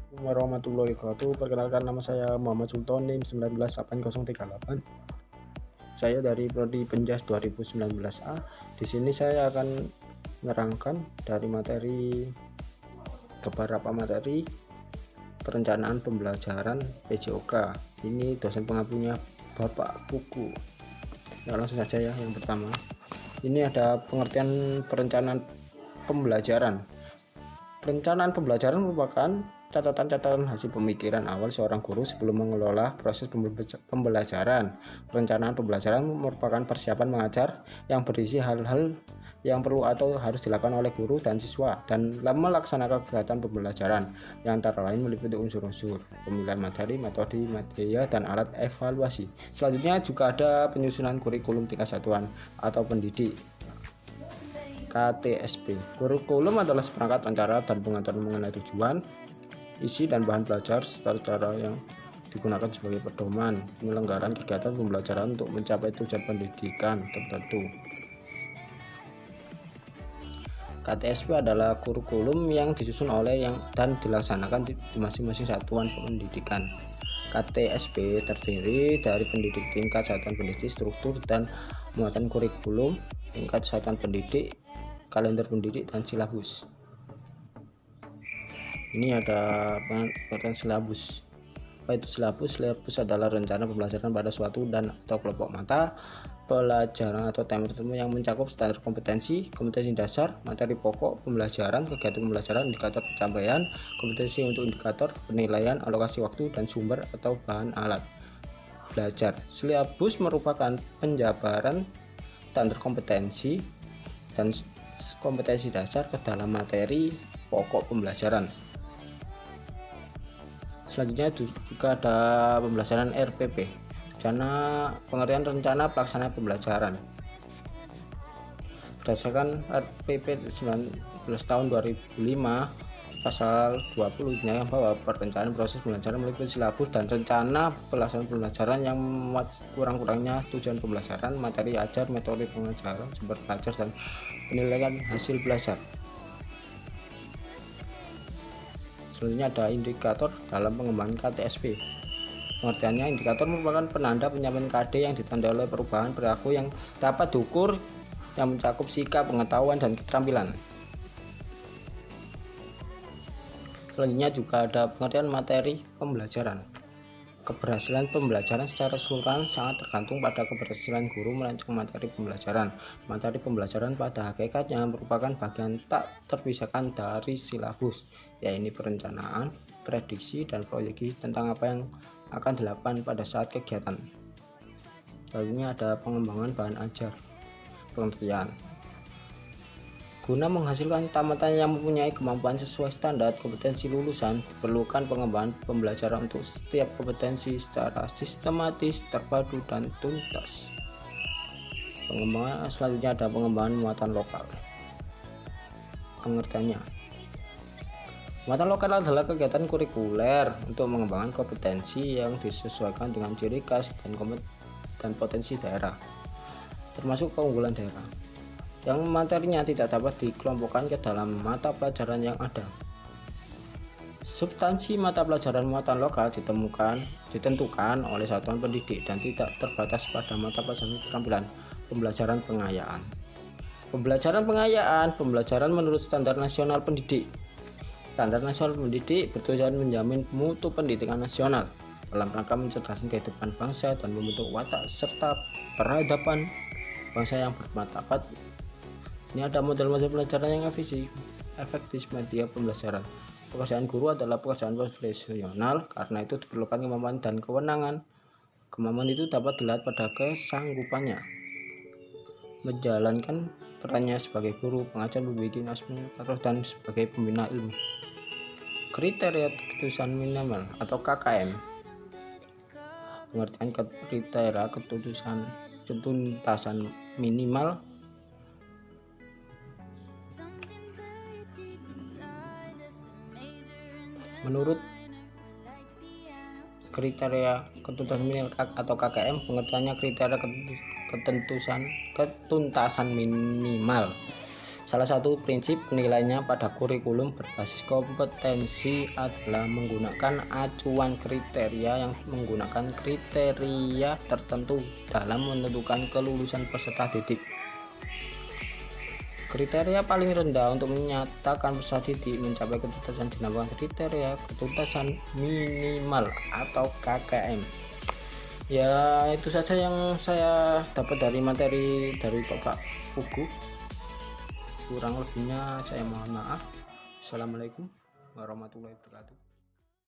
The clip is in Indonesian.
Warahmatullahi wabarakatuh. Perkenalkan, nama saya Muhammad Sultan, NIM 198038. Saya dari Prodi Penjas 2019A. Di sini saya akan menerangkan dari beberapa materi perencanaan pembelajaran PJOK. Ini dosen pengampunya Bapak Puku. Ya, langsung saja ya. Yang pertama, ini ada pengertian perencanaan pembelajaran. Perencanaan pembelajaran merupakan catatan-catatan hasil pemikiran awal seorang guru sebelum mengelola proses pembelajaran. Perencanaan pembelajaran merupakan persiapan mengajar yang berisi hal-hal yang perlu atau harus dilakukan oleh guru dan siswa dan melaksanakan kegiatan pembelajaran, yang antara lain meliputi unsur-unsur pemilihan materi, metode, media, dan alat evaluasi. Selanjutnya juga ada penyusunan kurikulum tingkat satuan atau pendidik. KTSP. Kurikulum adalah seperangkat rencana dan pengaturan mengenai tujuan, isi dan bahan belajar serta cara yang digunakan sebagai pedoman penyelenggaraan kegiatan pembelajaran untuk mencapai tujuan pendidikan tertentu. KTSP adalah kurikulum yang disusun oleh dan dilaksanakan di masing-masing satuan pendidikan. KTSP terdiri dari pendidik tingkat satuan pendidik, struktur dan muatan kurikulum tingkat satuan pendidik, kalender pendidik, dan silabus. Ini ada pengertian silabus. Apa itu silabus? Silabus adalah rencana pembelajaran pada suatu dan atau kelompok mata pelajaran atau tema tertentu yang mencakup standar kompetensi, kompetensi dasar, materi pokok pembelajaran, kegiatan pembelajaran, indikator pencapaian, kompetensi untuk indikator, penilaian, alokasi waktu, dan sumber atau bahan alat belajar. Silabus merupakan penjabaran standar kompetensi dan kompetensi dasar ke dalam materi pokok pembelajaran. Selanjutnya juga ada pembelajaran RPP, pengertian rencana pelaksanaan pembelajaran. Berdasarkan RPP 19 tahun 2005 pasal 20 yang bahwa perencanaan proses pembelajaran meliputi silabus dan rencana pelaksanaan pembelajaran yang memuat kurang-kurangnya tujuan pembelajaran, materi ajar, metode pengajaran, sumber belajar, dan penilaian hasil belajar. Selanjutnya ada indikator dalam pengembangan KTSP. Pengertiannya, indikator merupakan penanda pencapaian KD yang ditandai oleh perubahan perilaku yang dapat diukur yang mencakup sikap, pengetahuan, dan keterampilan. Selanjutnya juga ada pengertian materi pembelajaran. Keberhasilan pembelajaran secara keseluruhan sangat tergantung pada keberhasilan guru merancang materi pembelajaran. Materi pembelajaran pada hakikatnya merupakan bagian tak terpisahkan dari silabus, yaitu perencanaan, prediksi, dan proyeksi tentang apa yang akan dilakukan pada saat kegiatan. Selanjutnya ada pengembangan bahan ajar. Pengertian: guna menghasilkan tamatan yang mempunyai kemampuan sesuai standar kompetensi lulusan, diperlukan pengembangan pembelajaran untuk setiap kompetensi secara sistematis, terpadu, dan tuntas. Pengembangan selanjutnya ada pengembangan muatan lokal. Pengertiannya, muatan lokal adalah kegiatan kurikuler untuk mengembangkan kompetensi yang disesuaikan dengan ciri khas dan potensi daerah, termasuk keunggulan daerah, yang materinya tidak dapat dikelompokkan ke dalam mata pelajaran yang ada. Substansi mata pelajaran muatan lokal ditentukan oleh satuan pendidik dan tidak terbatas pada mata pelajaran keterampilan. Pembelajaran pengayaan. Pembelajaran menurut standar nasional pendidik. Standar nasional pendidik bertujuan menjamin mutu pendidikan nasional dalam rangka mencerdaskan kehidupan bangsa dan membentuk watak serta peradaban bangsa yang bermartabat. Ini ada model-model pelajaran yang efektif media pembelajaran. Pekerjaan guru adalah pekerjaan profesional, karena itu diperlukan kemampuan dan kewenangan. Kemampuan itu dapat dilihat pada kesanggupannya menjalankan perannya sebagai guru, pengajar, pembimbing, administrator, dan sebagai pembina ilmu. Kriteria keputusan minimal atau KKM. Pengertian kriteria ketuntasan minimal menurut kriteria ketuntasan minimal atau KKM. Pengertiannya, kriteria ketuntasan minimal Salah satu prinsip penilaiannya pada kurikulum berbasis kompetensi adalah menggunakan acuan kriteria yang menggunakan kriteria tertentu dalam menentukan kelulusan peserta didik. Kriteria paling rendah untuk menyatakan peserta didik mencapai ketuntasan dinamakan kriteria ketuntasan minimal atau KKM. Ya, itu saja yang saya dapat dari materi dari Bapak Pugu. Kurang lebihnya saya mohon maaf. Assalamualaikum warahmatullahi wabarakatuh.